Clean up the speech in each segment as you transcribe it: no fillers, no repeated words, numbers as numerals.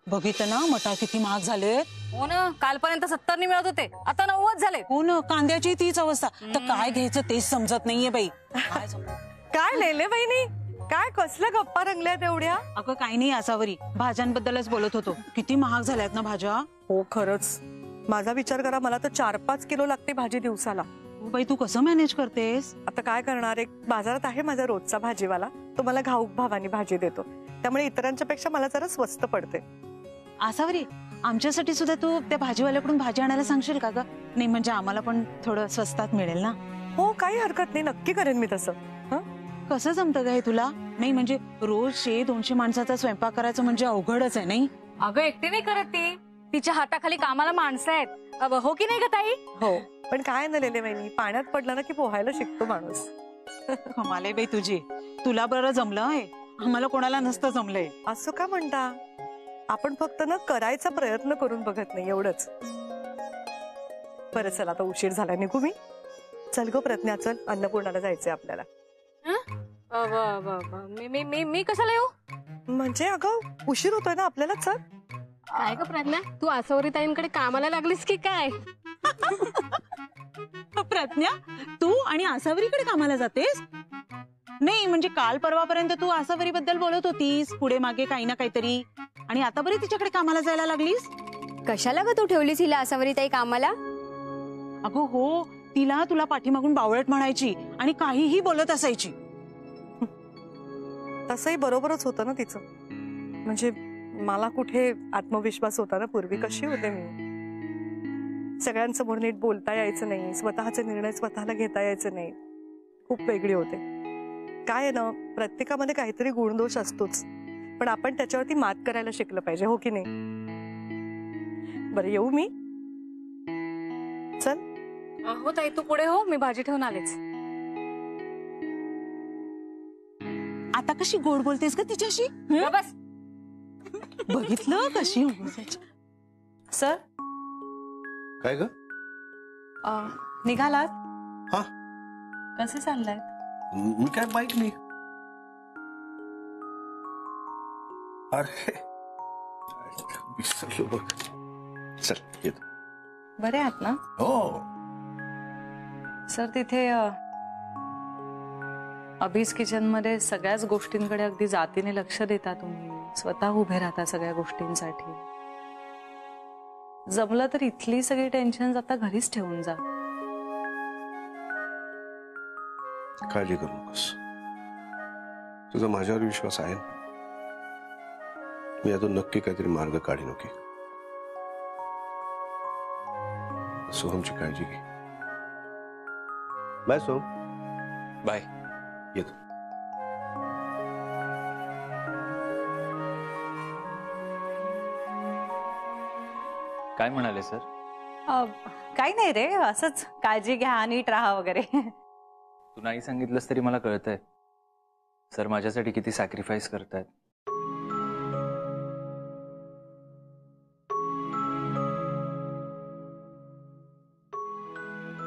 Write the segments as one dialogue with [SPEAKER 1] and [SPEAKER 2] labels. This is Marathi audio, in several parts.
[SPEAKER 1] बघितलं ना मटार किती महाग झालेत.
[SPEAKER 2] हो ना, कालपर्यंत 70 मिळत होते, आता 90 झाले.
[SPEAKER 1] हो ना, कांद्याची तीच अवस्था. तर काय घ्यायचं तेच समजत नाहीये बाई.
[SPEAKER 3] काय लेले बहिणी, काय कसल्या गप्पा रंगल्या तेवढ्या?
[SPEAKER 1] अगं काही नाही आसावरी, भाज्यांबद्दलच बोलत होतो. किती महाग झाल्यात ना भाज्या.
[SPEAKER 3] हो खरंच, माझा विचार करा, मला तर 4-5 किलो लागते भाजी दिवसाला.
[SPEAKER 1] हो बाई, तू कसं मॅनेज करतेस?
[SPEAKER 3] आता काय करणार, एक बाजारात आहे माझा रोजचा भाजीवाला, तो मला घाऊक भावानी भाजी देतो, त्यामुळे इतरांच्या पेक्षा मला जरा स्वस्त पडते.
[SPEAKER 1] आसावरी, आमच्यासाठी सुद्धा तू त्या भाजीवाल्याकडून भाजी आणायला सांगशील का ग? नाही म्हणजे आम्हाला पण थोडं स्वस्तात मिळेल ना.
[SPEAKER 3] हो काही हरकत नाही, नक्की करेन मी तसं.
[SPEAKER 1] कसं जमतं ग हे तुला? नाही म्हणजे रोज 100-200 माणसाचा स्वयंपाक करायचं म्हणजे अवघडच आहे नाही.
[SPEAKER 2] अगं एकटी नाही करत ती, तिच्या हाताखाली कामाला माणसं आहेत. हो की नाही ग ताई?
[SPEAKER 3] हो, पण काय न लेले बहिणी, पाण्यात पडलं ना की पोहायला शिकतो माणूस.
[SPEAKER 1] कमाल आहे बाई तुझी. तुला बरं जमलं आहे, आम्हाला कोणाला नसतं जमलंय.
[SPEAKER 3] असं का म्हणता? आपण फक्त ना करायचा प्रयत्न करून बघत नाही, एवढंच. बरं चल, आता उशीर झाला, निघू मी. चल गो प्रज्ञा, चल, अन्नपूर्णाला जायचंय आपल्याला.
[SPEAKER 2] मी कशाला येऊ?
[SPEAKER 3] म्हणजे अगं उशीर होतोय ना आपल्याला, चल.
[SPEAKER 4] काय ग प्रज्ञा, तू आसावरी ताईंकडे कामाला लागलीस की काय?
[SPEAKER 1] प्रज्ञा, तू आणि आसावरीकडे कामाला जातेस? नाही म्हणजे काल परवापर्यंत तू आसावरी बद्दल बोलत होतीस, पुढे मागे काही ना काहीतरी, आणि आता बरी तिच्याकडे कामाला जायला लागलीस.
[SPEAKER 5] कशाला ग तू ठेवलीस हिला आसावरी ताई कामाला?
[SPEAKER 1] अगं हो, तिला तुला पाठीमागून बावळट म्हणायची आणि काहीही बोलत असायची.
[SPEAKER 3] तसंही बरोबरच होतं ना तिचं. म्हणजे मला कुठे आत्मविश्वास होता ना पूर्वी, कशी होते मी. सगळ्यांसमोर नीट बोलता यायचं नाही, स्वतःचे निर्णय स्वतःला घेता यायचे नाही, खूप वेगळी होते. काय आहे ना, प्रत्येकामध्ये काहीतरी गुणदोष असतोच, पण आपण त्याच्यावरती मात करायला शिकलं पाहिजे, हो की नाही? बरं येऊ मी, चल.
[SPEAKER 2] हो ताई, तू पुढे हो, मी भाजी ठेवून आलेच.
[SPEAKER 1] आता कशी गोड बोलतेस का तिच्याशी?
[SPEAKER 2] बस.
[SPEAKER 1] बघितलं कशी.
[SPEAKER 3] सर
[SPEAKER 6] काय ग?
[SPEAKER 3] निघालात?
[SPEAKER 6] हा.
[SPEAKER 3] कसे चाललाय?
[SPEAKER 6] मी काय बाईक नाही. अरे विसरलो बघ. चल येतो.
[SPEAKER 3] बरे आहात ना?
[SPEAKER 6] हो.
[SPEAKER 2] सर तिथे अभीज किचन मध्ये सगळ्याच गोष्टींकडे अगदी जातीने लक्ष देता तुम्ही, स्वतः उभे राहता सगळ्या गोष्टींसाठी. जमलं तर इथली सगळी टेन्शन आता घरीच ठेवून जा.
[SPEAKER 6] काळजी करू नकोस, तुझा माझ्यावर विश्वास आहे. मी यातून नक्की काहीतरी मार्ग काढीन. ओके, सोहमची काळजी घे. बाय सोहम.
[SPEAKER 7] बाय.
[SPEAKER 6] येतो.
[SPEAKER 7] काय म्हणाले सर?
[SPEAKER 2] काही नाही रे, असंच काळजी घ्या, नीट राहा वगैरे.
[SPEAKER 7] तू नाही सांगितलंस तरी मला कळतंय सर माझ्यासाठी किती सॅक्रिफाईस करतायत.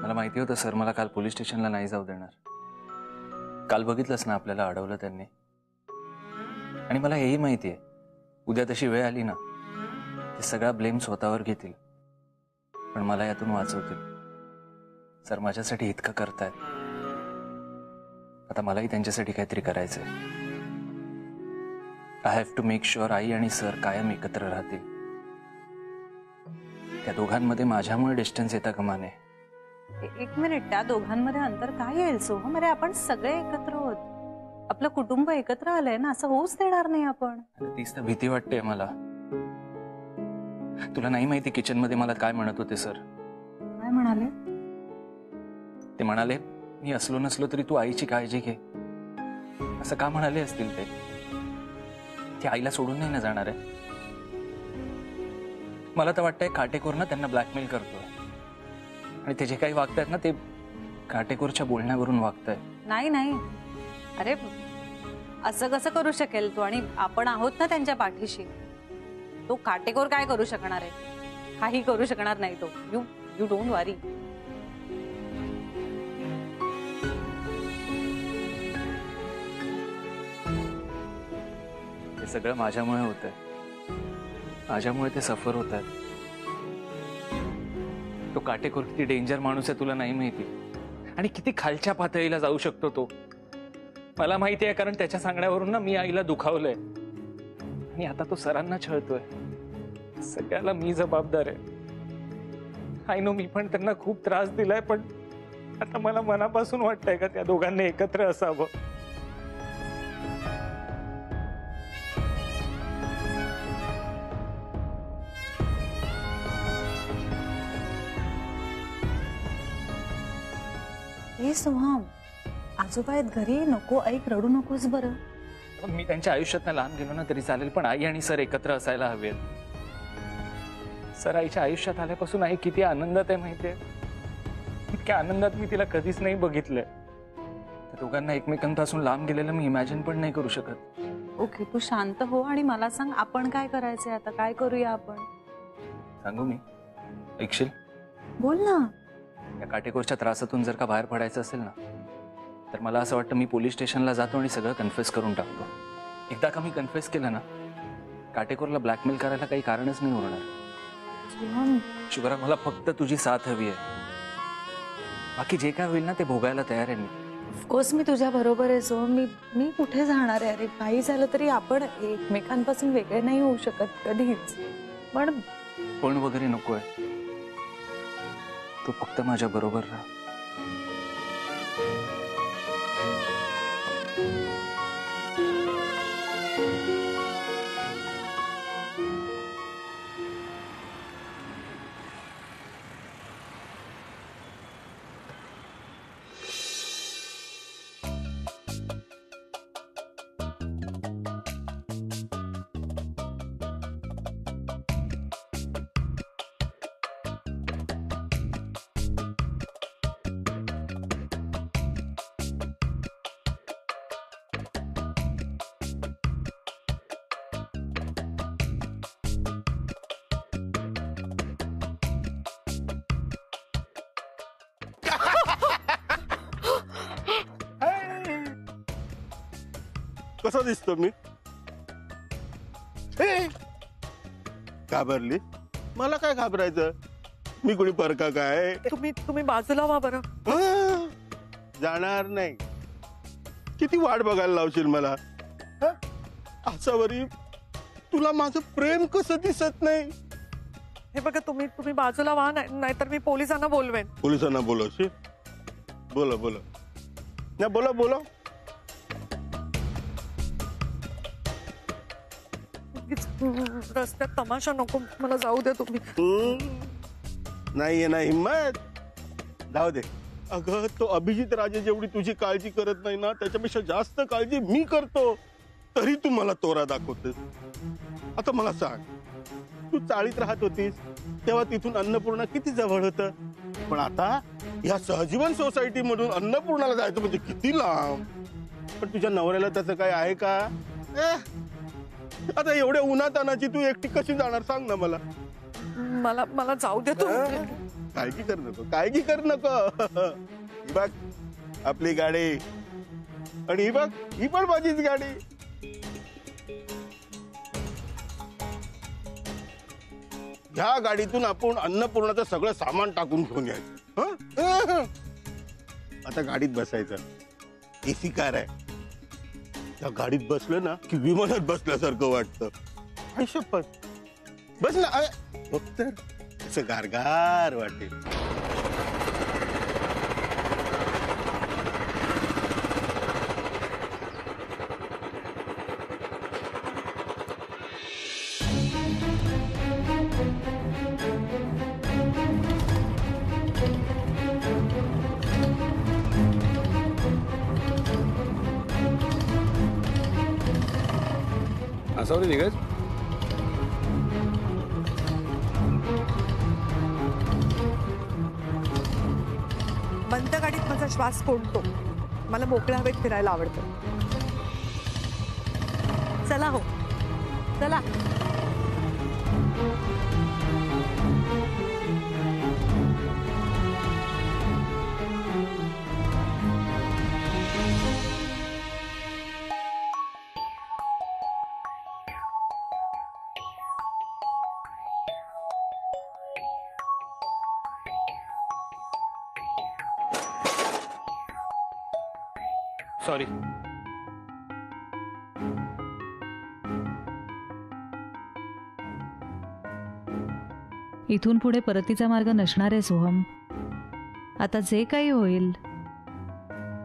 [SPEAKER 7] मला माहिती होतं सर मला काल पोलीस स्टेशनला नाही जाऊ देणार. काल बघितलंस ना आपल्याला अडवलं त्यांनी. आणि मला हेही माहिती आहे उद्या तशी वेळ आली ना ते सगळा ब्लेम स्वतःवर घेतील, पण मला यातून वाचवतील. सर माझ्यासाठी इतकं करतायत, आता मलाही त्यांच्यासाठी काहीतरी करायचंय. I have to make sure आई आणि सर कायम एकत्र राहतील. त्या दोघांमध्ये माझ्यामुळे डिस्टन्स येता कामा नये.
[SPEAKER 2] एक मिनिट, त्या दोघांमध्ये अंतर काय येईल सोहम? अरे आपण सगळे एकत्र आहोत, आपलं कुटुंब एकत्र आलंय ना, असं होऊच देणार नाही आपण.
[SPEAKER 7] तीच तर भीती वाटते मला. तुला नाही माहिती किचन मध्ये मला काय म्हणत होते सर?
[SPEAKER 2] काय म्हणाले?
[SPEAKER 7] ते म्हणाले मी असलो नसलो तरी तू आईची काळजी घे. असं का म्हणाले असतील ते? ती आईला सोडून नाही ना जाणार आहे. मला तर वाटतंय काटेकोर ना त्यांना ब्लॅकमेल करतोय, आणि ते जे काही वागतायत ना ते काटेकोरच्या बोलण्यावरून वागतायत.
[SPEAKER 2] नाही नाही, अरे असं कसं करू शकेल तू? आणि आपण आहोत ना त्यांच्या पाठीशी. तो काटेकोर काय करू शकणार आहे? काही करू शकणार नाही तो. यू डोंट वरी.
[SPEAKER 7] हे सगळं माझ्यामुळे होतंय. माझ्यामुळे ते सफर होत आहेत. तो काटेकोर किती डेंजर माणूस आहे तुला नाही माहिती, आणि किती खालच्या पातळीला जाऊ शकतो तो मला माहिती आहे. कारण त्याच्या सांगण्यावरून ना मी आईला दुखावलंय, आणि आता तो सरांना छळतोय. सगळ्याला मी जबाबदार आहे. आय नो, मी पण त्यांना खूप त्रास दिलाय, पण आता मला मनापासून वाटतंय का त्या दोघांनी एकत्र असावं.
[SPEAKER 1] हे सोहम, आजोबा आहेत घरी, नको ऐक, रडू नकोस बरं.
[SPEAKER 7] मी त्यांच्या आयुष्यात लहान गेलो ना तरी चालेल, पण आई आणि सर एकत्र असायला हवेत. सर आईच्या आयुष्यात आल्यापासून आई किती आनंदात आहे माहितीये. इतक्या आनंदात मी तिला कधीच नाही बघितलंय. त्या दोघांना एकमेकांपासून लांब गेलेलं मी इमॅजिन पण नाही करू शकत.
[SPEAKER 2] ओके, तू शांत हो आणि मला सांग, आपण काय करायचंय आता? काय करूया आपण?
[SPEAKER 7] सांगू मी? ऐकशील?
[SPEAKER 2] बोल ना.
[SPEAKER 7] या काटेकोरच्या त्रासातून जर का बाहेर पडायचं असेल ना, तर मला असं वाटतं मी पोलीस स्टेशनला जातो आणि सगळं कन्फेस करून टाकतो. एकदा का मी कन्फेस केलं ना, काटेकोरला ब्लॅकमेल करायला काही कारणच नाही उरणार. शुभ्रा, मला फक्त तुझी साथ हवी आहे. बाकी जे काय होईल ना ते भोगायला तयार आहे मी.
[SPEAKER 2] ऑफकोर्स मी तुझ्या बरोबर आहे सोहम. मी कुठे जाणार आहे? अरे काही झालं तरी आपण एकमेकांपासून वेगळे नाही होऊ शकत कधीच.
[SPEAKER 7] पण वगैरे नकोय, तू फक्त माझ्या बरोबर राहा.
[SPEAKER 6] कसा दिसतो मी? घाबरली? मला काय घाबरायचं? मी कोणी परका काय?
[SPEAKER 3] तुम्ही बाजूला व्हा बरं.
[SPEAKER 6] जाणार नाही. किती वाट बघायला लावशील मला? आसावरी, तुला माझं प्रेम कसं दिसत नाही?
[SPEAKER 3] हे बघा, तुम्ही बाजूला व्हा, नाहीतर मी पोलिसांना बोलवेन.
[SPEAKER 6] पोलिसांना बोलवशील? बोला बोला ना, बोला बोला.
[SPEAKER 3] रस्त्यात तमाशा नको, मला जाऊ दे तुम्ही.
[SPEAKER 6] नाहीये ना हिम्मत? जाऊ दे. अगं, तो अभिजित राजे जेवढी तुझी काळजी करत नाही ना, त्याच्यापेक्षा जास्त काळजी मी करतो. तरी तू मला तोरा दाखवतेस. आता मला सांग, तू चाळीत राहत होतीस तेव्हा तिथून अन्नपूर्णा किती जवळ होतं, पण आता या सहजीवन सोसायटी मधून अन्नपूर्णाला जायचं म्हणजे किती लांब. पण तुझ्या नवऱ्याला त्याचं काय आहे का? आता एवढ्या उन्हातानाची तू एकटी कशी जाणार सांग ना मला.
[SPEAKER 3] मला जाऊ दे तू.
[SPEAKER 6] काळजी कर नको, काळजी कर नको. ही बघ आपली गाडी, आणि ही बघ ही पण माझीच गाडी. ह्या गाडीतून आपण अन्नपूर्णाचं सगळं सामान टाकून घेऊन यायचं. आता गाडीत बसायचं. एसी कार आहे, त्या गाडीत बसलं ना की विमानात बसल्यासारखं वाटतं. आई शपथ, बस ना. फक्त असं गारगार वाटेल.
[SPEAKER 8] आसावरी निघायच?
[SPEAKER 3] बंद गाडीत माझा श्वास कोंडतो. मला मोकळ्या हवेत फिरायला आवडतं. चला हो, चला.
[SPEAKER 8] सॉरी.
[SPEAKER 9] इथून पुढे परतीचा मार्ग नसणार आहे सोहम. आता जे काही होईल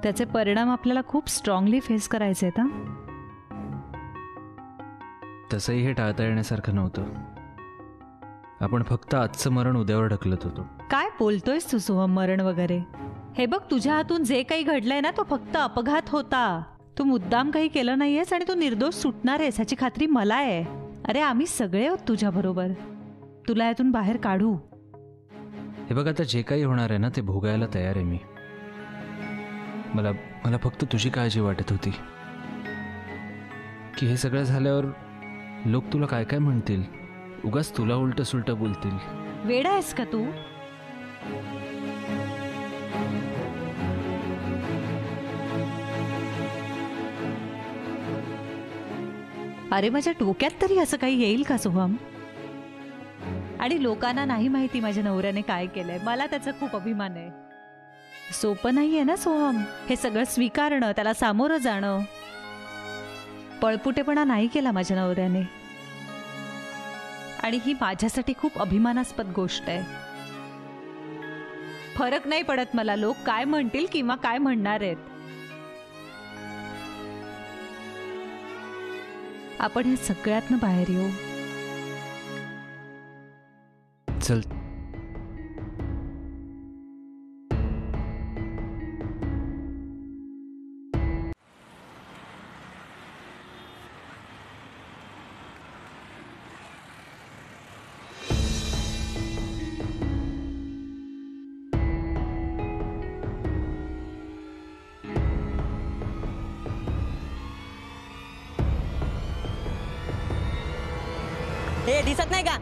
[SPEAKER 9] त्याचे परिणाम आपल्याला खूप स्ट्रॉंगली फेस करायचे आहेत.
[SPEAKER 7] तसंही हे टाळता येण्यासारखं नव्हतं. आपण फक्त आजचं मरण उद्यावर ढकलत होतो.
[SPEAKER 9] काय बोलतोयस तू सोहम, मरण वगैरे? हे बघ, तुझ्या हातून जे काही घडलंय ना तो फक्त अपघात होता. तू मुद्दाम काही केलं नाहीयेस आणि तू निर्दोष सुटणार आहेस ह्याची खात्री मला आहे. अरे आम्ही सगळे आहोत तुझ्या बरोबर, तुला यातून बाहेर काढू.
[SPEAKER 7] हे बघ, आता जे काही होणार आहे ना ते भोगायला तयार आहे मी. मला फक्त तुझी काळजी वाटत होती की हे सगळं झाल्यावर लोक तुला काय काय म्हणतील, उगाच तुला उलट सुलट बोलतील.
[SPEAKER 9] वेडा आहेस का तू? अरे माझ्या डोक्यात तरी असं काही येईल का सोहम? आणि लोकांना नाही माहिती माझ्या नवऱ्याने काय केलंय. मला त्याचा खूप अभिमान आहे. सोपं नाहीये ना सोहम हे सगळं स्वीकारणं, त्याला सामोरं जाणं. पळपुटेपणा नाही केला माझ्या नवऱ्याने आणि ही माझ्यासाठी खूप अभिमानास्पद गोष्ट आहे. फरक नाही पडत मला लोक काय म्हणतील किंवा काय म्हणणार आहेत. आपण हे सगळ्यातनं बाहेर येऊ.
[SPEAKER 7] चल.
[SPEAKER 1] हे दिसत नाही का?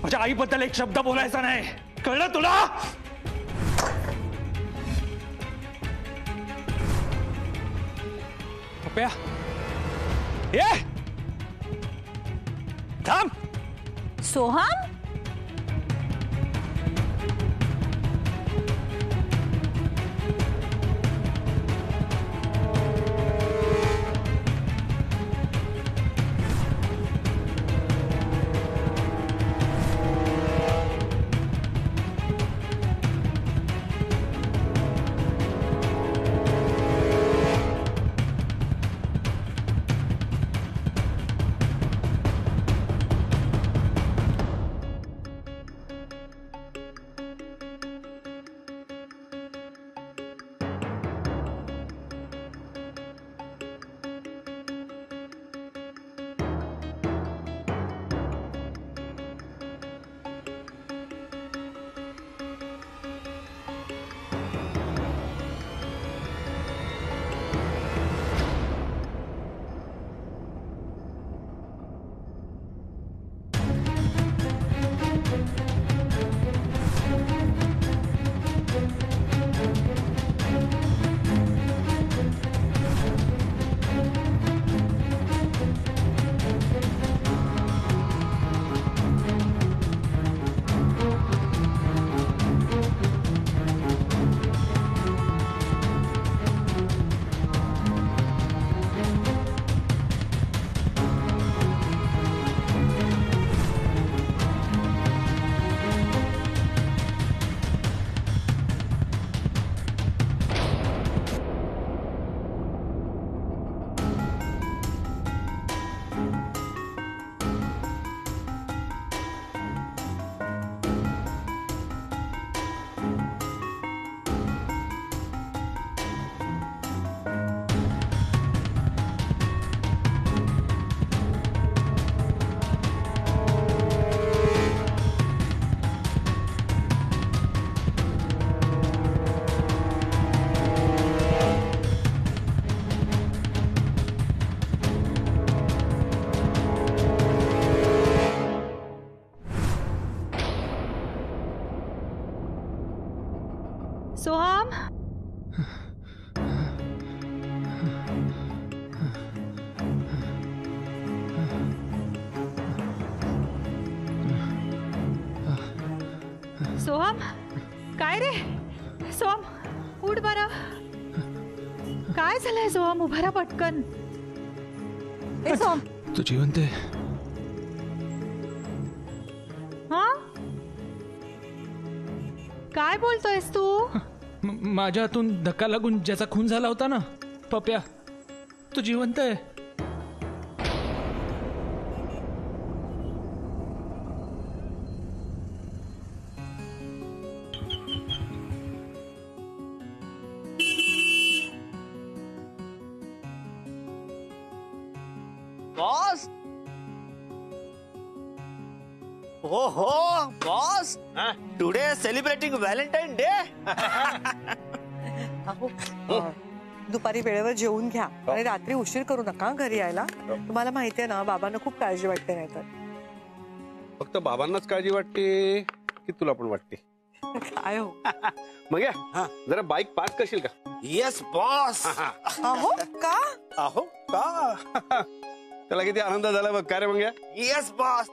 [SPEAKER 8] माझ्या आईबद्दल एक शब्द बोलायचा नाही, कळलं तुला? पप्या, ये थांब.
[SPEAKER 1] सोहम,
[SPEAKER 9] सोहम काय रे सोहम उठ बरं. काय झालंय सोहम उभा राहा पटकन. ए सोहम
[SPEAKER 7] तू जिवंत आहे.
[SPEAKER 9] हा काय बोलतोयस तू.
[SPEAKER 7] माझ्या हातून धक्का लागून ज्याचा खून झाला होता ना पप्या तो जिवंत आहे.
[SPEAKER 10] बॉस हो boss today celebrating Valentine day.
[SPEAKER 3] दुपारी वेळेवर जेवून घ्या आणि रात्री उशीर करू नका घरी यायला. तुम्हाला माहितीये ना बाबांना खूप काळजी वाटते. नाही तर
[SPEAKER 11] फक्त बाबांनाच काळजी वाटते की तुला पण वाटते.
[SPEAKER 3] काय हो
[SPEAKER 11] मग या जरा बाईक पार्क करशील का.
[SPEAKER 10] Yes boss.
[SPEAKER 3] अहो का
[SPEAKER 10] अहो का
[SPEAKER 11] त्याला किती आनंद झाला बघ. काय रे मग या.
[SPEAKER 10] Yes boss.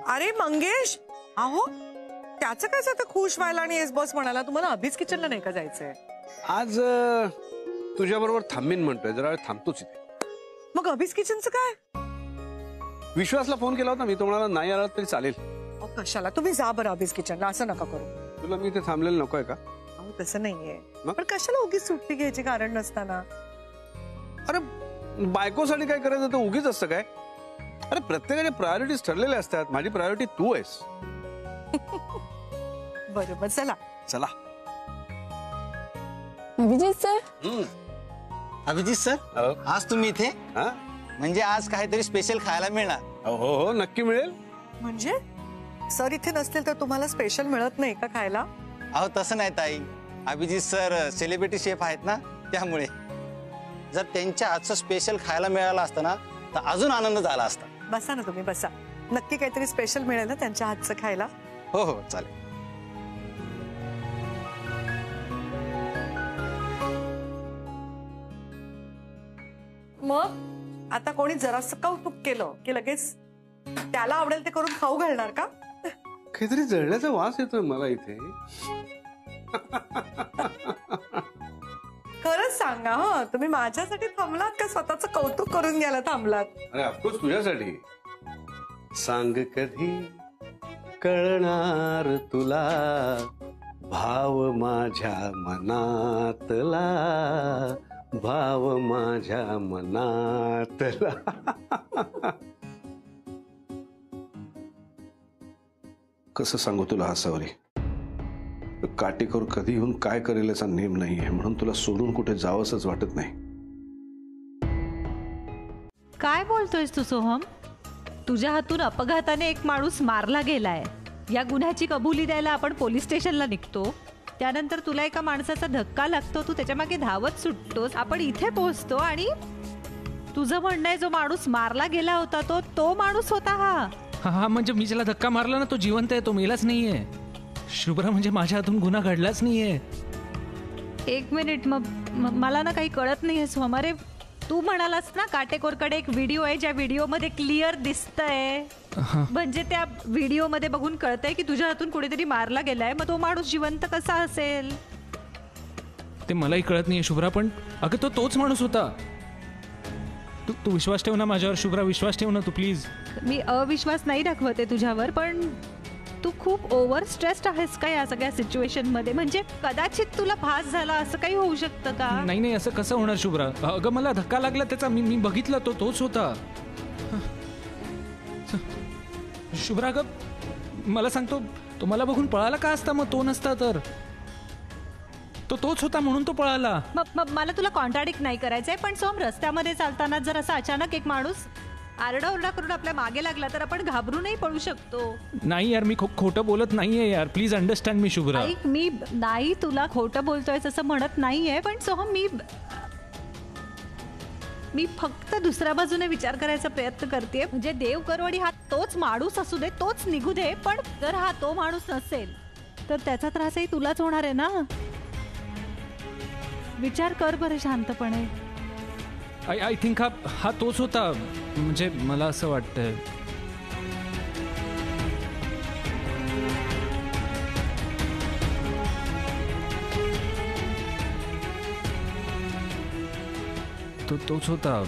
[SPEAKER 3] अरे मंगेश अहो त्याचं काय आता खुश व्हायला आणि येस बॉस म्हणाला. तुम्हाला अभिज किचनला नाही का जायचंय.
[SPEAKER 11] आज तुझ्या बरोबर थांबीन म्हणतोय. जरा वेळ थांबतोच इथे.
[SPEAKER 3] मग अभिज किचनचं काय.
[SPEAKER 11] विश्वासला फोन केला होता मी. तो म्हणाला नाही आला तरी चालेल.
[SPEAKER 3] कशाला तुम्ही जा बरं अभिज किचनला. असं नका करू.
[SPEAKER 11] तुला मी इथे थांबलेलं नकोय का.
[SPEAKER 3] अहो तसं नाहीये पण कशाला उगीच सुट्टी घ्यायची कारण नसताना.
[SPEAKER 11] अरे बायकोसाठी काय करायचं तर उगीच असतं काय. अरे प्रत्येकाच्या प्रायोरिटीज ठरलेल्या असतात. माझी प्रायोरिटी तू आहेस.
[SPEAKER 3] बरोबर चला
[SPEAKER 11] चला.
[SPEAKER 4] अभिजित सर.
[SPEAKER 10] अभिजित सर आज तुम्ही इथे म्हणजे आज काहीतरी स्पेशल खायला मिळणार.
[SPEAKER 11] हो हो नक्की मिळेल.
[SPEAKER 3] म्हणजे सर इथे नसतील तर तुम्हाला स्पेशल मिळत नाही का खायला.
[SPEAKER 10] अहो तसं नाही ताई. अभिजित सर सेलिब्रिटी शेफ आहेत ना त्यामुळे जर त्यांच्या हातचं स्पेशल खायला मिळालं असतं ना तर अजून आनंद झाला असता.
[SPEAKER 3] बसा ना तुम्ही बसा. नक्की काहीतरी स्पेशल मिळेल ना त्यांच्या हातचं खायला.
[SPEAKER 10] हो हो चालेल.
[SPEAKER 3] मग आता कोणी जरासं कौतुक केलं की लगेच त्याला आवडेल ते करून खाऊ घालणार का.
[SPEAKER 11] काहीतरी जळण्याचा वास येतोय मला इथे.
[SPEAKER 3] खरंच सांगा हा तुम्ही माझ्यासाठी थांबलात का स्वतःच कौतुक करून घ्यायला थांबलात.
[SPEAKER 11] अरे ऑफकोर्स तुझ्यासाठी. सांग कधी कळणार तुला भाव माझ्या मनातला भाव माझ्या मनातला. कसं सांगू तुला हसावरी. काटेकोर कधी येऊन काय करेल याचा नेम नाहीये म्हणून तुला सोडून कुठे जावंसच वाटत नाही.
[SPEAKER 9] काय बोलतोयस तू सोहम. तुझ्या हातून अपघाताने एक माणूस मारला गेलाय. या गुन्ह्याची कबुली द्यायला आपण पोलीस स्टेशनला निघतो. त्यानंतर तुला एका माणसाचा धक्का लागतो. तू त्याच्या मागे धावत सुटतोस. आपण इथे पोहोचतो आणि तुझं म्हणणं आहे जो माणूस मारला गेला होता तो माणूस होता हा.
[SPEAKER 7] हा म्हणजे मी ज्याला धक्का मारला ना तो जिवंत आहे. तो मेलाच नाहीये. शुभ्रा म्हणजे माझ्या हातून गुन्हा घडलाच नाहीये.
[SPEAKER 9] एक मिनिट मला ना काही कळत नाहीये सोहम. अरे तू म्हणालास ना काटेकोरकडे एक व्हिडिओ आहे ज्या व्हिडिओमध्ये क्लिअर दिसतंय. म्हणजे त्या व्हिडिओमध्ये बघून कळतंय की तुझ्या हातून कुणीतरी मारला गेलाय. मग तो माणूस जिवंत कसा असेल
[SPEAKER 7] ते मलाही कळत नाहीये शुभ्रा. पण अगं तोच माणूस होता. तू विश्वास ठेव ना माझ्यावर शुभ्रा. विश्वास ठेव ना तू प्लीज.
[SPEAKER 9] मी अविश्वास नाही दाखवते तुझ्यावर पण तू खूप ओव्हर स्ट्रेस्ड आहेस का या सगळ्या सिच्युएशन मध्ये. म्हणजे कदाचित तुला भास झाला असं काही होऊ शकतं का.
[SPEAKER 7] नाही असं कसं होणार शुभ्रा. अगं मला धक्का लागला त्याचा. मी बघितला तोच होता शुभ्रा. अगं मला सांगतो तो मला बघून पळाला का असता. मग तो नसता तर तोच होता म्हणून तो पळाला.
[SPEAKER 9] मग मला तुला कॉन्ट्राडिक्ट नाही करायचंय पण सोम रस्त्यामध्ये चालताना जर असं अचानक एक माणूस आरडाओरडा करून आपल्या मागे लागला तर आपण घाबरूनही पळू शकतो.
[SPEAKER 7] नाही यार मी खोटं बोलत नाहीये यार. प्लीज अंडरस्टँड मी शुभ्रा.
[SPEAKER 9] ऐक मी नाही तुला खोटं बोलतोय असं म्हणत नाहीये पण सोहम मी फक्त दुसऱ्या बाजूने विचार करायचा प्रयत्न करते. म्हणजे देव करवडी हा तोच माणूस असू दे तोच निघू दे पण जर हा तो माणूस नसेल तर त्याचा त्रासही तुलाच होणार आहे ना. विचार कर बरं शांतपणे.
[SPEAKER 7] आय थिंक हा तोच होता. म्हणजे मला असं वाटतंय.
[SPEAKER 12] तो तोच होता.